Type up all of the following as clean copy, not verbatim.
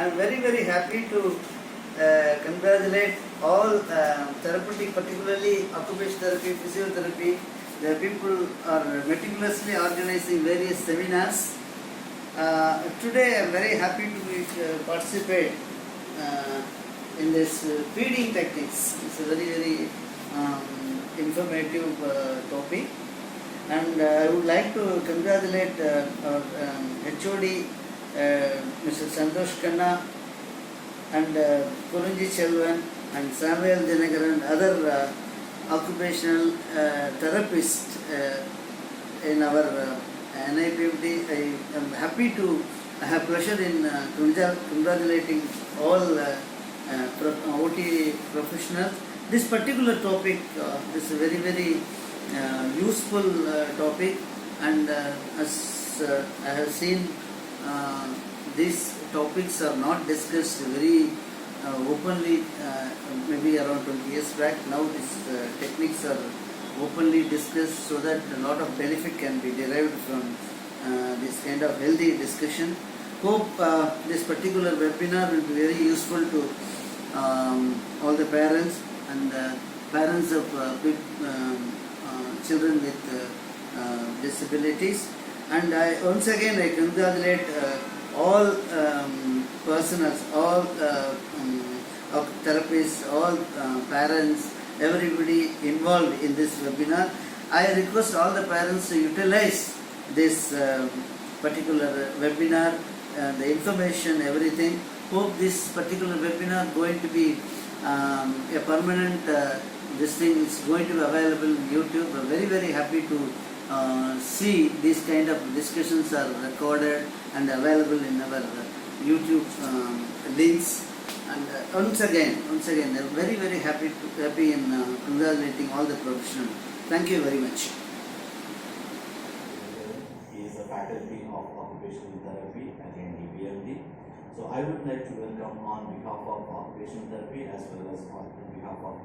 I am very happy to congratulate all therapeutic, particularly occupational therapy, physiotherapy. The people are meticulously organizing various seminars. Today I am very happy to participate in this feeding techniques. It's a very informative topic, and I would like to congratulate our HOD Mr. Santosh Khanna and Kurunji Chelvan and Samuel Dinagaran and other occupational therapists in our NIPMT. I am happy to have pleasure in congratulating all OT professionals. This particular topic is a very useful topic, and as I have seen, these topics are not discussed very openly, maybe around 20 years back. Now these techniques are openly discussed so that a lot of benefit can be derived from this kind of healthy discussion. Hope this particular webinar will be very useful to all the parents and parents of children with disabilities. And once again I congratulate all personals, all therapists, all parents, everybody involved in this webinar. I request all the parents to utilize this particular webinar, the information, everything. Hope this particular webinar going to be a permanent, this thing is going to be available on YouTube. I'm very happy to see these kind of discussions are recorded and available in our YouTube links. And once again, I'm very happy in congratulating all the professionals. Thank you very much. He is a faculty of occupational therapy at NIPMT. So I would like to welcome on behalf of occupational therapy as well as on behalf of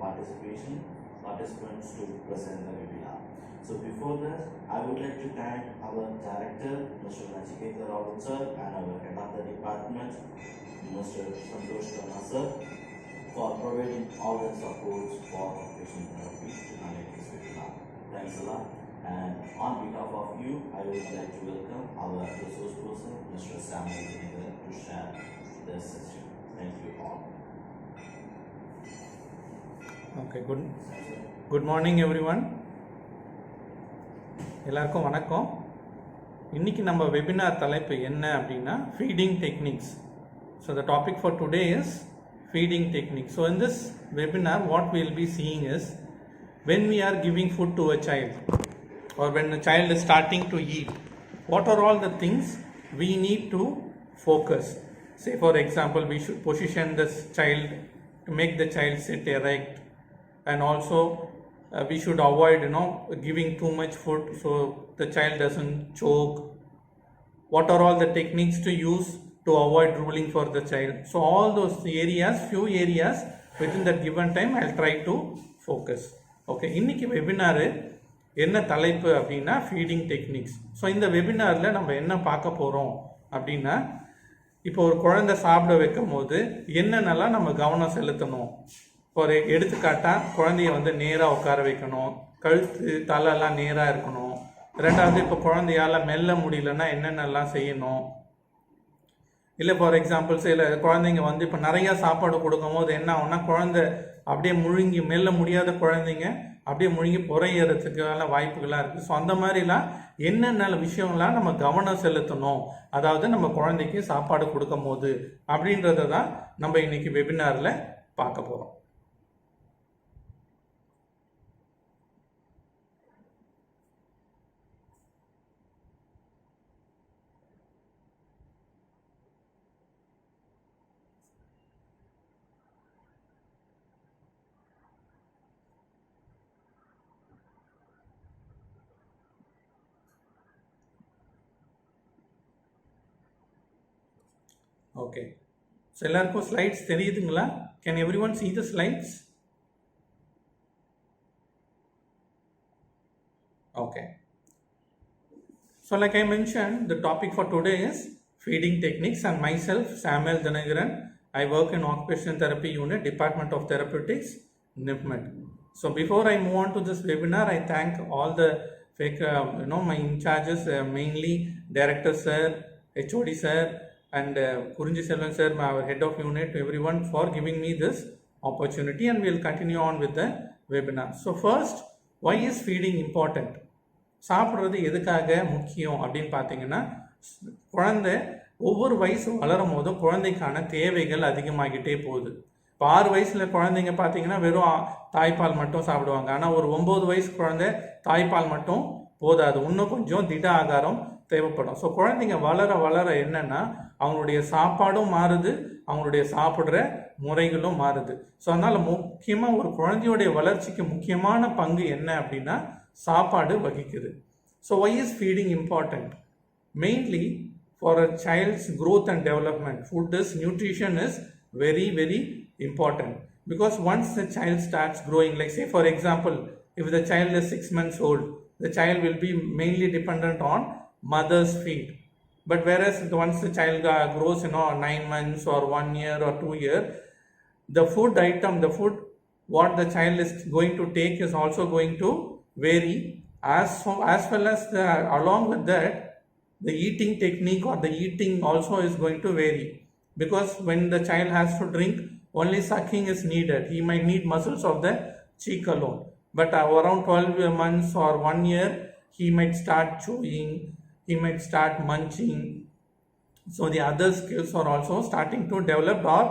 participants to present the webinar. So before that, I would like to thank our director, Mr. Nachiketa Rao sir, and our head of the department, Mr. Santosh Khanna sir, for providing all the supports for occupational therapy to conduct this webinar. Thanks a lot. And on behalf of you, I would like to welcome our resource person, Mr. Samuel Dinagaran, to share this session. Thank you all. Okay, good morning everyone. எல்லாருக்கும் வணக்கம். இன்னைக்கு நம்ம webinar தலைப்பு என்ன அப்படின்னா feeding techniques. So the topic for today is feeding techniques. So in this webinar what we will be seeing is when we are giving food to a child or when a child is starting to eat, what are all the things we need to focus. Say for example, we should position this child to make the child sit erect, and also we should avoid giving too much food so the child doesn't choke. What are all the techniques to use to avoid drooling for the child? So all those areas, few areas within that given time I'll try to focus. Okay, இன்னைக்கு webinar என்ன தலைப்பு அப்படின்னா feeding techniques. So இந்த வெபினாரில் நம்ம என்ன பார்க்க போகிறோம் அப்படின்னா, இப்போ ஒரு குழந்தை சாப்பிட வைக்கும் போது என்னென்னலாம் நம்ம கவனம் செலுத்தணும். ஒரு எடுத்துக்காட்டாக குழந்தைய நேராக உட்கார வைக்கணும், கழுத்து தலையெல்லாம் நேராக இருக்கணும். ரெண்டாவது, இப்போ குழந்தையால் மெல்ல முடியலன்னா என்னென்னலாம் செய்யணும். இல்லை ஃபார் எக்ஸாம்பிள் சில குழந்தைங்க இப்போ நிறையா சாப்பாடு கொடுக்கும் போது என்ன ஆகும்னா, குழந்தை அப்படியே முழுங்கி மெல்ல முடியாத குழந்தைங்க அப்படியே முழுங்கி புறையறதுக்கான வாய்ப்புகளாக இருக்குது. ஸோ அந்த மாதிரிலாம் என்னென்ன விஷயங்கள்லாம் நம்ம கவனம் செலுத்தணும், அதாவது நம்ம குழந்தைக்கு சாப்பாடு கொடுக்கும் போது அப்படின்றத தான் நம்ம இன்னைக்கு வெபினாரில் பார்க்க போகிறோம். ஓகே, ஸோ எல்லாருக்கும் ஸ்லைட்ஸ் தெரியுதுங்களா? Can every one see the slides? Okay. So like I mentioned, the topic for today is feeding techniques, and myself, Samuel Dhanagaran. I work in Occupational Therapy Unit, Department of Therapeutics, NIPMED. So before I move on to this webinar, I thank all the my in charges, mainly Director Sir, HOD Sir, and Kurunji Selvan Sir, our Head of Unit, everyone for giving me this opportunity, and we will continue on with the webinar. So first, why is feeding important? சாப்பிட்றது எதுக்காக முக்கியம் அப்படின்னு பார்த்தீங்கன்னா, குழந்தை ஒவ்வொரு வயசு வளரும் போதும் குழந்தைக்கான தேவைகள் அதிகமாகிட்டே போகுது. இப்போ 6 வயசில் குழந்தைங்க பார்த்தீங்கன்னா வெறும் தாய்ப்பால் மட்டும் சாப்பிடுவாங்க. ஆனால் ஒரு 9 வயசு குழந்தை தாய்ப்பால் மட்டும் போதாது, இன்னும் கொஞ்சம் திட ஆகாரம் தேவைப்படும். ஸோ குழந்தைங்க வளர வளர என்னென்னா அவங்களுடைய சாப்பாடும் மாறுது, அவங்களுடைய சாப்பிட்ற முறைகளும் மாறுது. ஸோ அதனால் முக்கியமாக ஒரு குழந்தையுடைய வளர்ச்சிக்கு முக்கியமான பங்கு என்ன அப்படின்னா சாப்பாடு வகிக்குது. So why is feeding important? Mainly for a child's growth and development, nutrition is very, very important, because once the child starts growing, like say for example, if the child is 6 months old, the child will be mainly dependent on mother's feed. But whereas once the child grows 9 months or 1 year or 2 years, the food what the child is going to take is also going to vary, as well as along with that the eating technique or the eating also is going to vary, because when the child has to drink, only sucking is needed. He might need muscles of the cheek alone, but around 12 months or 1 year he might start chewing, he might start munching. So the other skills are also starting to develop, or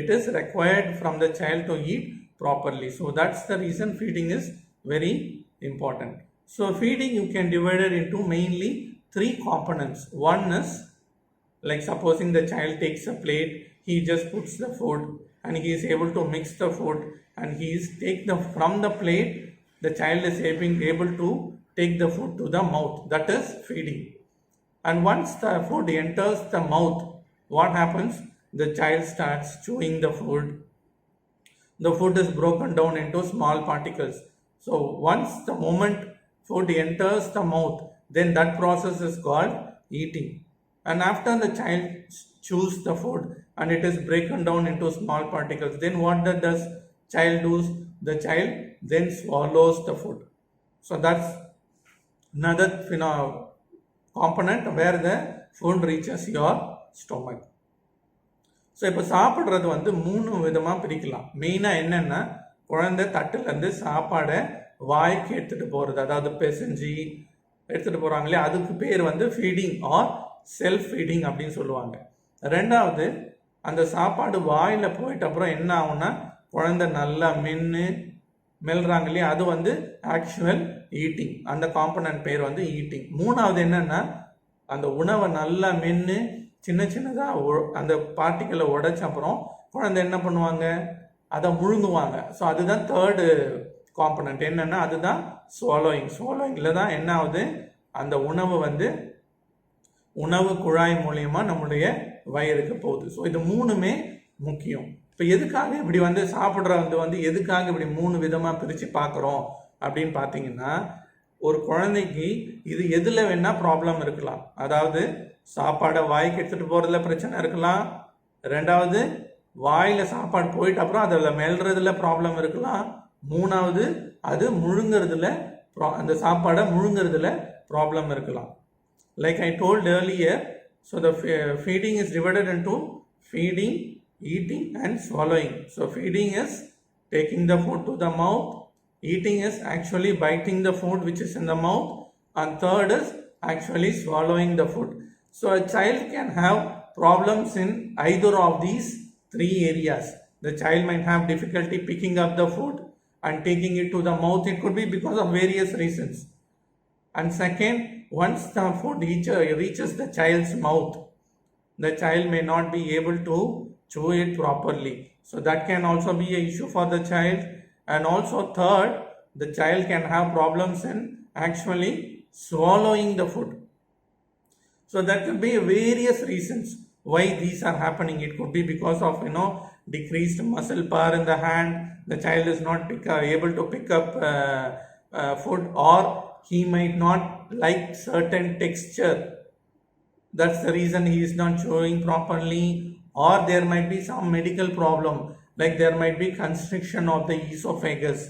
it is required from the child to eat properly. So that's the reason feeding is very important. So feeding, you can divide it into mainly 3 components. One is, like supposing the child takes a plate, he just puts the food and he is able to mix the food, and he is from the plate, the child is able to take the food to the mouth. That is feeding. And once the food enters the mouth, what happens? The child starts chewing the food. The food is broken down into small particles. So once the moment food enters the mouth, then that process is called eating. And after the child chews the food and it is broken down into small particles, then what does child do? The child then swallows the food. So that's another component where the food reaches your stomach. So இப்போ சாப்பிட்றது 3 விதமாக பிரிக்கலாம். மெயினாக என்னென்னா, குழந்தை தட்டுலேருந்து சாப்பாடை வாய்க்கு எடுத்துகிட்டு போகிறது, அதாவது பிசைஞ்சு எடுத்துகிட்டு போகிறாங்களே, அதுக்கு பேர் ஃபீடிங் ஆர் செல்ஃப் ஃபீடிங் அப்படின்னு சொல்லுவாங்க. ரெண்டாவது, அந்த சாப்பாடு வாயில் போயிட்ட அப்புறம் என்ன ஆகும்னா குழந்தை நல்லா மெல்றாங்க இல்லையா, அது ஆக்சுவல் ஈட்டிங். அந்த காம்பனன்ட் பேர் ஈட்டிங். மூணாவது என்னென்னா, அந்த உணவை நல்லா சின்னதாக அந்த பார்ட்டிகளை உடைச்ச அப்புறம் குழந்தை என்ன பண்ணுவாங்க, அதை முழுங்குவாங்க. ஸோ அதுதான் தேர்டு காம்பனண்ட். என்னென்னா அதுதான் ஸ்வாலோயிங்கில் தான் என்ன ஆகுது, அந்த உணவு உணவு குழாய் மூலயமா நம்முடைய வயிறுக்கு போகுது. ஸோ இது 3மே முக்கியம். இப்போ எதுக்காக இப்படி சாப்பிட்றது எதுக்காக இப்படி 3 விதமாக பிரித்து பார்க்குறோம் அப்படின்னு பார்த்தீங்கன்னா, ஒரு குழந்தைக்கு இது எதில் வேணால் ப்ராப்ளம் இருக்கலாம். அதாவது சாப்பாடை வாய்க்கு எடுத்துகிட்டு போகிறதுல பிரச்சனை இருக்கலாம். ரெண்டாவது, வாயில் சாப்பாடு போயிட்டு அப்புறம் அதில் மெல்றதுல ப்ராப்ளம் இருக்கலாம். மூணாவது, அது முழுங்கிறதுல அந்த சாப்பாடை முழுங்கிறதுல ப்ராப்ளம் இருக்கலாம். Like I told earlier, so the feeding is divided into feeding, eating and swallowing. So feeding is taking the food to the mouth, eating is actually biting the food which is in the mouth, and third is actually swallowing the food. So a child can have problems in either of these 3 areas. The child might have difficulty picking up the food and taking it to the mouth. It could be because of various reasons. And second, once the food reaches the child's mouth, the child may not be able to chew it properly. So that can also be an issue for the child. And also third, the child can have problems in actually swallowing the food. So there could be various reasons why these are happening. It could be because of decreased muscle power in the hand. The child is not able to pick up food, or he might not like certain texture that's the reason he is not chewing properly, or there might be some medical problem, like there might be constriction of the esophagus.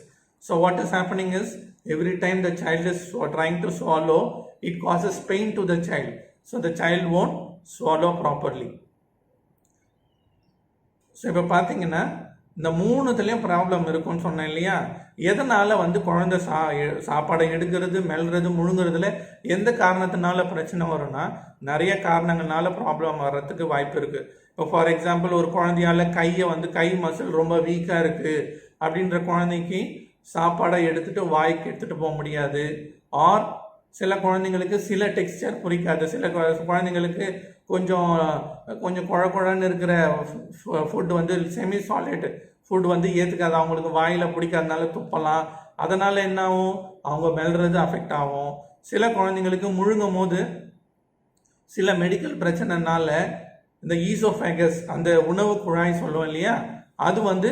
So what is happening is, every time the child is trying to swallow, it causes pain to the child, so the child won't swallow properly. So இப்போ பார்த்தீங்கன்னா இந்த மூணுத்துலேயும் problem இருக்குன்னு சொன்னேன் இல்லையா? எதனால் வந்து குழந்தை சாப்பாடை எடுக்கிறது, மெல்றது, முழுங்குறதுல எந்த காரணத்தினால பிரச்சனை வரும்னா, நிறைய காரணங்களால ப்ராப்ளம் வர்றதுக்கு வாய்ப்பு இருக்குது. இப்போ ஃபார் எக்ஸாம்பிள், ஒரு குழந்தையால் கை மசில் ரொம்ப வீக்காக இருக்குது அப்படின்ற குழந்தைக்கு சாப்பாடை எடுத்துகிட்டு வாய்க்கு எடுத்துகிட்டு போக முடியாது. ஆர் சில குழந்தைங்களுக்கு சில டெக்ஸ்சர் பிடிக்காது, சில குழந்தைங்களுக்கு கொஞ்சம் குழன்னு இருக்கிற ஃபுட் வந்து செமி சாலிட் ஃபுட் வந்து ஏற்றுக்காது, அவங்களுக்கு வாயில் பிடிக்காதனால துப்பலாம். அதனால் என்ன ஆகும், அவங்க மெல்றது அஃபெக்ட் ஆகும். சில குழந்தைங்களுக்கு முழுங்கும் போது சில மெடிக்கல் பிரச்சனைனால இந்த ஈசோஃபேகஸ், அந்த உணவு குழாய் சொல்லுவோம் இல்லையா, அது வந்து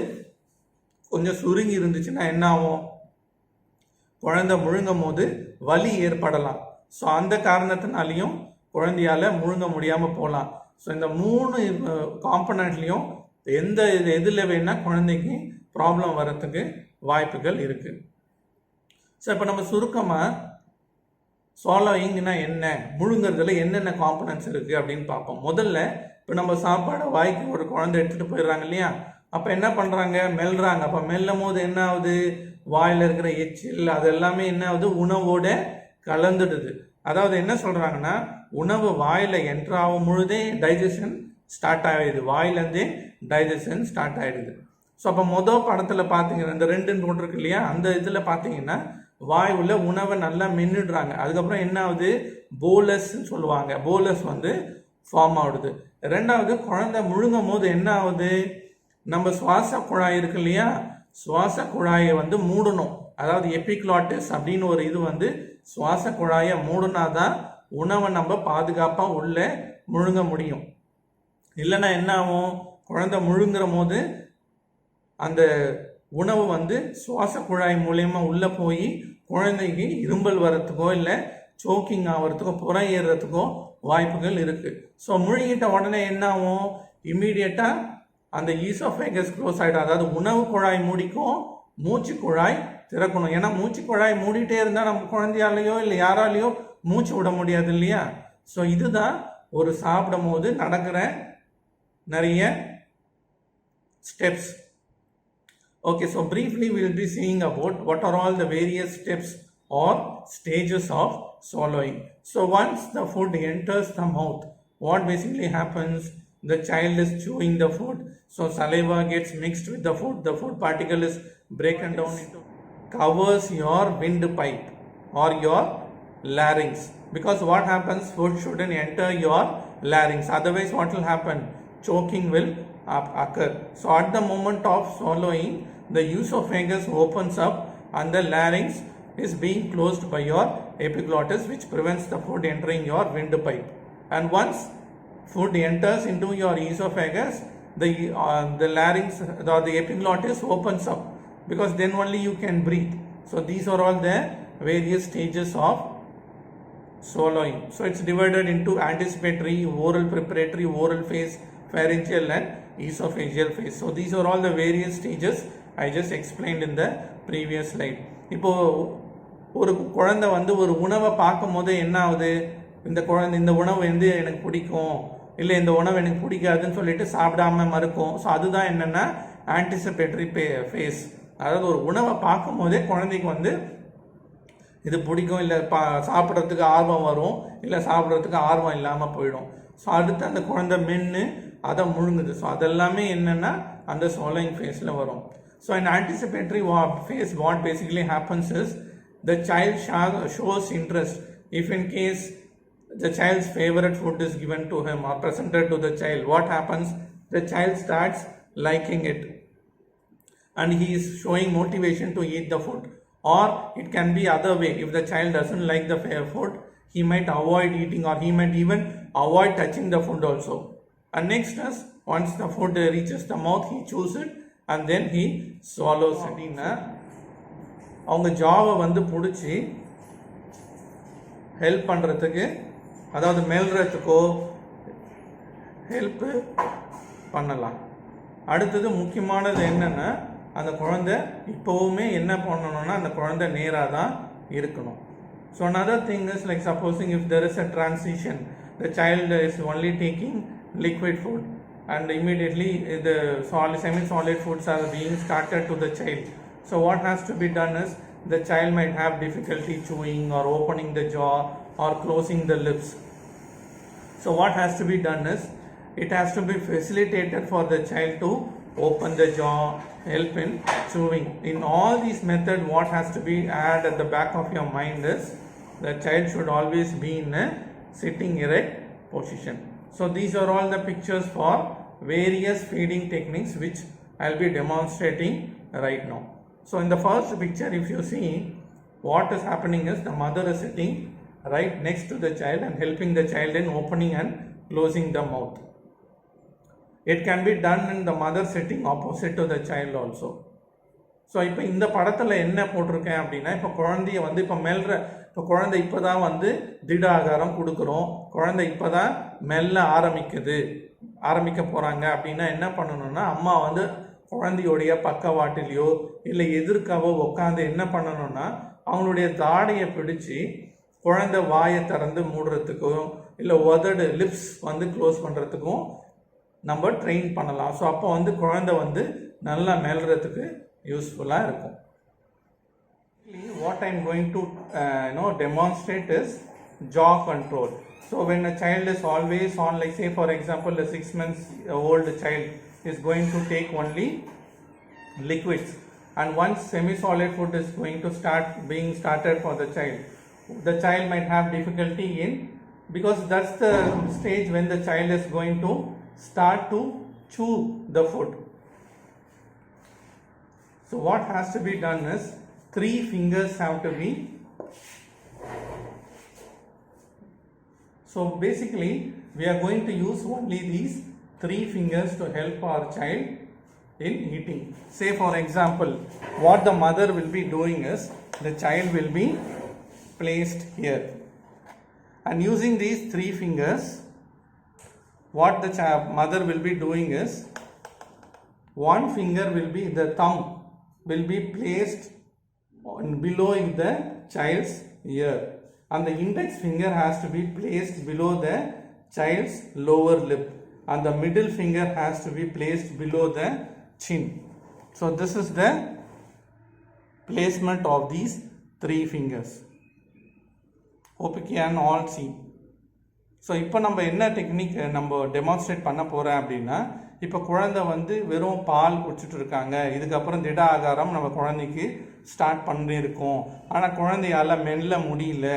கொஞ்சம் சுருங்கி இருந்துச்சுன்னா என்ன ஆகும், குழந்தை முழுங்கும் போது வலி ஏற்படலாம். ஸோ அந்த காரணத்தினாலையும் குழந்தையால் முழுங்க முடியாமல் போகலாம். ஸோ இந்த மூணு காம்பனண்ட்லேயும் எதில் வேணால் குழந்தைக்கு ப்ராப்ளம் வர்றதுக்கு வாய்ப்புகள் இருக்குது. ஸோ இப்போ நம்ம சுருக்கமாக swallowingனா என்ன, முழுங்கிறதுல என்னென்ன காம்பனன்ட்ஸ் இருக்குது அப்படின்னு பார்ப்போம். முதல்ல இப்போ நம்ம சாப்பாடை வாய்க்கு ஒரு குழந்தை எடுத்துகிட்டு போயிடுறாங்க இல்லையா, அப்போ என்ன பண்ணுறாங்க, மெல்றாங்க. அப்போ மெல்லும் போது என்ன ஆகுது, வாயில் இருக்கிற எச்சில் அது எல்லாமே என்ன ஆகுது, உணவோட கலந்துடுது. அதாவது என்ன சொல்கிறாங்கன்னா, உணவு வாயில் என்ட்ராகும் பொழுதே டைஜஷன் ஸ்டார்ட் ஆகிடுது, வாயிலேருந்தே டைஜஷன் ஸ்டார்ட் ஆகிடுது. ஸோ அப்போ மொதல் படத்தில் பார்த்தீங்கன்னா, இந்த 2 போட்டிருக்கு இல்லையா, அந்த இதில் பார்த்தீங்கன்னா வாய் உள்ள உணவை நல்லா மென்னுடுறாங்க. அதுக்கப்புறம் என்ன ஆகுது, போலஸ்ன்னு சொல்லுவாங்க, போலஸ் வந்து ஃபார்ம் ஆகுது. ரெண்டாவது, குழந்தை முழுங்கும் போது என்ன ஆகுது, நம்ம சுவாச குழாய் இருக்கு இல்லையா, சுவாச குழாயை வந்து மூடணும். அதாவது எபிக்ளாட்டிஸ் அப்படின்னு ஒரு இது வந்து சுவாச குழாயை மூடினாதான் உணவை நம்ம பாதுகாப்பாக உள்ள முழுங்க முடியும். இல்லைன்னா என்ன ஆகும், குழந்தை முழுங்குற போது அந்த உணவு வந்து சுவாச குழாய் மூலயமா உள்ளே போய் குழந்தைக்கு இரும்பல் வர்றதுக்கோ இல்லை சோக்கிங் ஆகிறதுக்கோ புறம் ஏறுறதுக்கோ வாய்ப்புகள் இருக்குது. ஸோ முழுங்கிட்ட உடனே என்ன ஆகும், இம்மீடியட்டாக அந்த ஈசோஃபேகஸ் க்ளோஸ் ஆகிடும். அதாவது உணவு குழாய் மூடிக்கும், மூச்சு குழாய் திறக்கணும். ஏன்னா மூச்சு குழாய் மூடிட்டே இருந்தால் நம்ம குழந்தையாலேயோ இல்லை யாராலேயோ மூச்சு விட முடியாது இல்லையா. ஸோ இதுதான் ஒரு சாப்பிடும் போது நடக்கிற நிறைய steps. Okay, so briefly we will be seeing about what are all the various steps or stages of swallowing. So once the food enters the mouth, what basically happens, the child is chewing the food, so saliva gets mixed with the food particle is broken down into, covers your windpipe or your larynx, because what happens, food shouldn't enter your larynx, otherwise what will happen, choking will occur. So at the moment of swallowing, the esophagus opens up and the larynx is being closed by your epiglottis, which prevents the food entering your windpipe. And once food enters into your esophagus, the larynx or the epiglottis opens up, because then only you can breathe. So these are all the various stages of swallowing. So it's divided into anticipatory, oral preparatory, oral phase, pharyngeal and esophageal phase. So these are all the various stages I just explained in the previous slide. இப்போது ஒரு குழந்தை வந்து ஒரு உணவை பார்க்கும் போது என்ன ஆகுது, இந்த உணவு வந்து எனக்கு பிடிக்கும், இல்லை இந்த உணவு எனக்கு பிடிக்காதுன்னு சொல்லிட்டு சாப்பிடாம மறுக்கும். ஸோ அதுதான் என்னென்னா ஆன்டிசிபேட்டரி ஃபேஸ். அதாவது ஒரு உணவை பார்க்கும் போதே குழந்தைக்கு வந்து இது பிடிக்கும், இல்லை சாப்பிட்றதுக்கு ஆர்வம் வரும், இல்லை சாப்பிட்றதுக்கு ஆர்வம் இல்லாமல் போயிடும். ஸோ அடுத்து அந்த குழந்தை மென்று அதை முழுங்குது. ஸோ அதெல்லாமே என்னென்னா அந்த swallowing ஃபேஸில் வரும். So in anticipatory phase, what basically happens is the child shows interest. If in case the child's favorite food is given to him or presented to the child, what happens? The child starts liking it and he is showing motivation to eat the food. Or it can be other way. If the child doesn't like the food, he might avoid eating, or he might even avoid touching the food also. And next is, once the food reaches the mouth, he chews it and then he swallows it. அவங்க ஜாவை வந்து பிடிச்சி help பண்ணுறதுக்கு அதாவது மெல்றதுக்கோ help பண்ணலாம். அடுத்தது முக்கியமானது என்னென்னா அந்த குழந்தை இப்போவுமே என்ன பண்ணணும்னா அந்த குழந்தை நேராக தான் இருக்கணும். So another thing is like supposing if there is a transition, the child is only taking liquid food and immediately the semi-solid foods are being started to the child. So what has to be done is the child might have difficulty chewing or opening the jaw or closing the lips. So what has to be done is it has to be facilitated for the child to open the jaw, help in chewing. In all these methods, what has to be added at the back of your mind is the child should always be in a sitting erect position. So these are all the pictures for various feeding techniques which I'll be demonstrating right now. So in the first picture, if you see, what is happening is the mother is sitting right next to the child and helping the child in opening and closing the mouth. It can be done in the mother sitting opposite to the child also. So இப்போ இந்த படத்தில் என்ன போட்டிருக்கேன் அப்படின்னா, இப்போ குழந்தைய வந்து இப்போ குழந்தை இப்போ தான் வந்து திட ஆகாரம் கொடுக்குறோம், குழந்தை இப்போ தான் மெல்ல ஆரம்பிக்க போகிறாங்க அப்படின்னா என்ன பண்ணணும்னா, அம்மா வந்து குழந்தையோடைய பக்கவாட்டிலையோ இல்லை எதிர்க்காவோ உட்காந்து என்ன பண்ணணும்னா அவங்களுடைய தாடையை பிடிச்சி குழந்தை வாயை திறந்து மூடுறதுக்கும் இல்லை உதடு லிப்ஸ் வந்து க்ளோஸ் பண்ணுறதுக்கும் நம்ம ட்ரெயின் பண்ணலாம். ஸோ அப்போ வந்து குழந்தை வந்து நல்லா மெல்றதுக்கு யூஸ்ஃபுல்லாக இருக்கும். What I am going to demonstrate is jaw control. So when a child is always on, like say for example a 6 months old child is going to take only liquids, and once semi-solid food is going to start being started for the child might have difficulty in, because that's the stage when the child is going to start to chew the food. So what has to be done is 3 fingers have to be. So basically we are going to use only these 3 fingers to help our child in eating. Say for example, what the mother will be doing is the child will be placed here, and using these 3 fingers, what the mother will be doing is, one finger will be, the thumb will be placed below the child's ear, and the index finger has to be placed below the child's lower lip, and the middle finger has to be placed below the chin. So this is the placement of these 3 fingers. Hope you can all see. So இப்போ நம்ம என்ன technique நம்ம demonstrate பண்ண போகிறேன் அப்படின்னா, இப்போ குழந்தை வந்து வெறும் பால் குடிச்சிட்டு இருக்காங்க, இதுக்கப்புறம் திட ஆகாரம் நம்ம குழந்தைக்கு ஸ்டார்ட் பண்ணியிருக்கோம், ஆனால் குழந்தையால் மெல்ல முடியல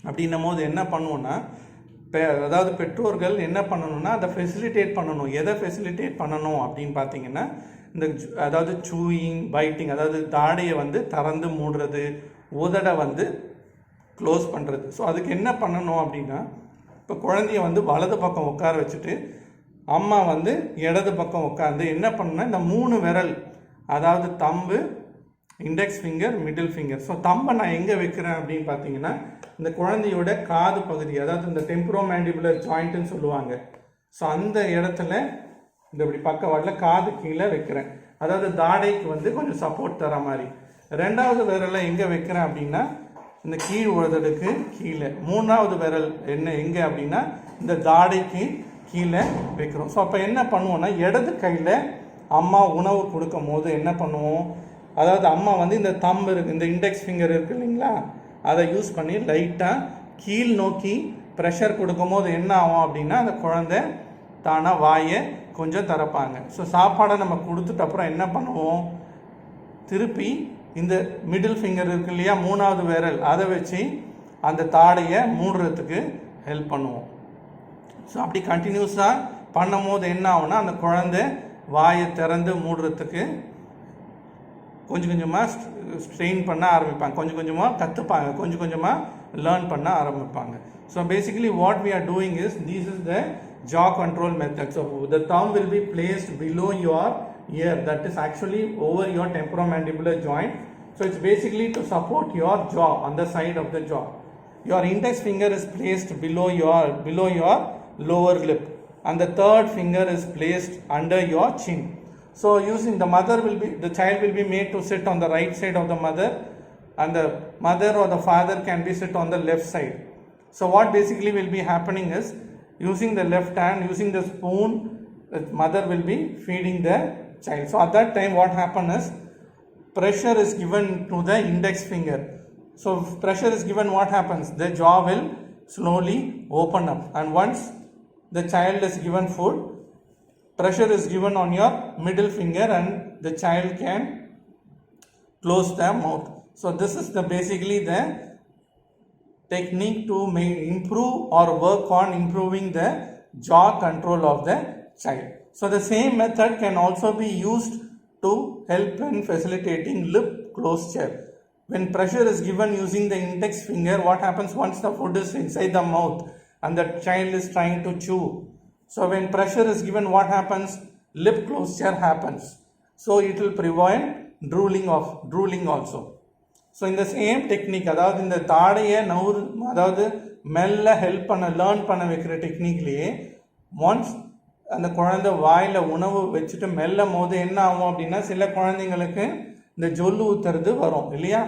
அப்படின்னும் போது என்ன பண்ணுவோன்னா, அதாவது பெற்றோர்கள் என்ன பண்ணணும்னா அதை ஃபெசிலிட்டேட் பண்ணணும். எதை ஃபெசிலிட்டேட் பண்ணணும் அப்படின்னு பார்த்தீங்கன்னா, இந்த அதாவது சூயிங், பைட்டிங், அதாவது தாடையை வந்து திறந்து மூடுறது, உதடை வந்து க்ளோஸ் பண்ணுறது. ஸோ அதுக்கு என்ன பண்ணணும் அப்படின்னா, இப்போ குழந்தைய வந்து வலது பக்கம் உட்கார வச்சுட்டு அம்மா வந்து இடது பக்கம் உட்காந்து என்ன பண்ணணும்னா, இந்த 3 விரல், அதாவது thumb, index finger, middle finger. So தம்பை நான் எங்கே வைக்கிறேன் அப்படின்னு பார்த்தீங்கன்னா, இந்த குழந்தையோட காது பகுதி, அதாவது இந்த டெம்பரோமேண்டிபுலர் ஜாயிண்ட்டுன்னு சொல்லுவாங்க. ஸோ அந்த இடத்துல இந்த இப்படி பக்கவாட்டில் காது கீழே வைக்கிறேன், அதாவது தாடைக்கு வந்து கொஞ்சம் சப்போர்ட் தர மாதிரி. 2வது விரலை எங்கே வைக்கிறேன் அப்படின்னா, இந்த கீழ் உதடுக்கு கீழே. 3வது விரல் எங்கே அப்படின்னா இந்த தாடைக்கு கீழே வைக்கிறோம். ஸோ அப்போ என்ன பண்ணுவோம்னா, இடது கையில் அம்மா உணவு கொடுக்கும் போது என்ன பண்ணுவோம், அதாவது அம்மா வந்து இந்த தம்பு இருக்கு, இந்த இண்டெக்ஸ் ஃபிங்கர் இருக்குது இல்லைங்களா, அதை யூஸ் பண்ணி லைட்டாக கீழ் நோக்கி ப்ரெஷர் கொடுக்கும் போது என்ன ஆகும் அப்படின்னா, அந்த குழந்தை தானாக வாயை கொஞ்சம் திறப்பாங்க. ஸோ சாப்பாடை நம்ம கொடுத்துட்டு அப்புறம் என்ன பண்ணுவோம், திருப்பி இந்த மிடில் ஃபிங்கர் இருக்கு இல்லையா, 3வது விரல், அதை வச்சு அந்த தாடையை மூடுறதுக்கு ஹெல்ப் பண்ணுவோம். ஸோ அப்படி கண்டினியூஸாக பண்ணும் போது என்ன ஆகும்னா, அந்த குழந்தை வாயை திறந்து மூடுறதுக்கு கொஞ்சம் கொஞ்சமாக ஸ்ட்ரெயின் பண்ண ஆரம்பிப்பாங்க, கொஞ்சம் கொஞ்சமாக கற்றுப்பாங்க, கொஞ்சம் கொஞ்சமாக லேர்ன் பண்ண ஆரம்பிப்பாங்க. So basically what we are doing is, this is the jaw control method. So the thumb will be placed below your ear, that is actually over your temporomandibular joint. So it's basically to support your jaw, on the side of the jaw. your index finger is placed below your lower lip, and the third finger is placed under your chin. So using the child will be made to sit on the right side of the mother, and the mother or the father can be sit on the left side. So what basically will be happening is, using the left hand, using the spoon, the mother will be feeding the child. So at that time what happens is, pressure is given to the index finger. So if pressure is given, what happens? The jaw will slowly open up, and once the child is given food, pressure is given on your middle finger and the child can close the mouth. So this is basically the technique to improve or work on improving the jaw control of the child. So the same method can also be used to help in facilitating lip closure. When pressure is given using the index finger, what happens once the food is inside the mouth and the child is trying to chew? So when pressure is given, what happens? Lip closure happens. So it will prevent drooling also. So in the same technique, அதாவது இந்த தாடையை அதாவது மெல்ல help பண்ண learn பண்ண வைக்கிற டெக்னிக்லேயே, once அந்த குழந்தை வாயில் உணவு வச்சுட்டு மெல்லும் போது என்ன ஆகும் அப்படின்னா, சில குழந்தைங்களுக்கு இந்த ஜொல்லு ஊற்றுறது வரும் இல்லையா?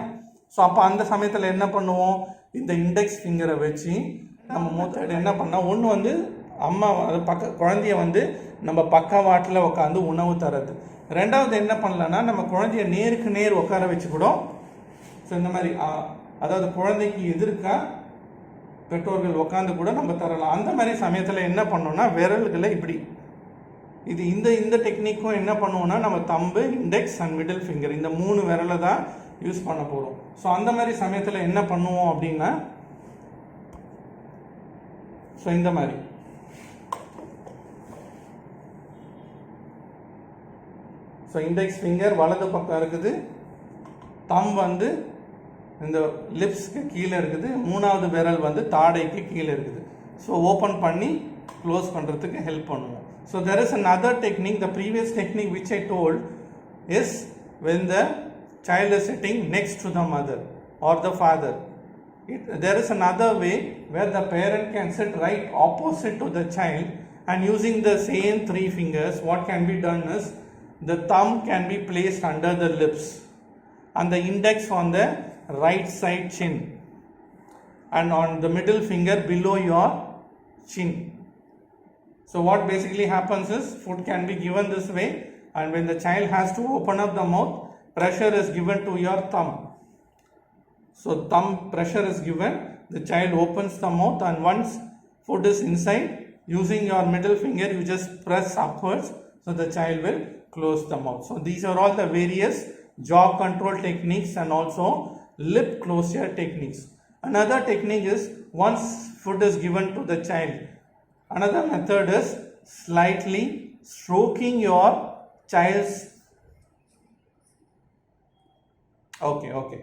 ஸோ அப்போ அந்த சமயத்தில் என்ன பண்ணுவோம்? இந்த இண்டெக்ஸ் ஃபிங்கரை வச்சு நம்ம மூத்த என்ன பண்ணால், ஒன்று வந்து அம்மா குழந்தைய வந்து நம்ம பக்கவாட்டில் உட்காந்து உணவு தரது. ரெண்டாவது என்ன பண்ணலன்னா, நம்ம குழந்தைய நேருக்கு நேர் உட்கார வச்சு கூட, ஸோ இந்த மாதிரி அதாவது குழந்தைக்கு எதிர்க்க பெற்றோர்கள் உட்காந்து கூட நம்ம தரலாம். அந்த மாதிரி சமயத்தில் என்ன பண்ணோம்னா, விரல்களை இப்படி இது இந்த டெக்னிக்கும் என்ன பண்ணுவோம்னா, நம்ம தம்பு, இண்டெக்ஸ் அண்ட் மிடில் ஃபிங்கர் இந்த 3 விரலை தான் யூஸ் பண்ண போகிறோம். ஸோ அந்த மாதிரி சமயத்தில் என்ன பண்ணுவோம் அப்படின்னா, ஸோ இந்த மாதிரி ஸோ இண்டெக்ஸ் ஃபிங்கர் வலது பக்கம் இருக்குது, தம் வந்து இந்த லிப்ஸ்க்கு கீழே இருக்குது, 3வது விரல் வந்து தாடைக்கு கீழே இருக்குது. ஸோ ஓப்பன் பண்ணி க்ளோஸ் பண்ணுறதுக்கு ஹெல்ப் பண்ணுவோம். So there is another technique. The previous technique which I told is when the child is sitting next to the mother or the father. There is another way where the parent can sit right opposite to the child, and using the same 3 fingers, what can be done is, the thumb can be placed under the lips and the index on the right side chin, and on the middle finger below your chin. So what basically happens is, food can be given this way, and when the child has to open up the mouth, pressure is given to your thumb. So thumb pressure is given, the child opens the mouth, and once food is inside, using your middle finger you just press upwards, so the child will close the mouth. So these are all the various jaw control techniques and also lip closure techniques. Another technique is, once food is given to the child, another method is slightly stroking your child's okay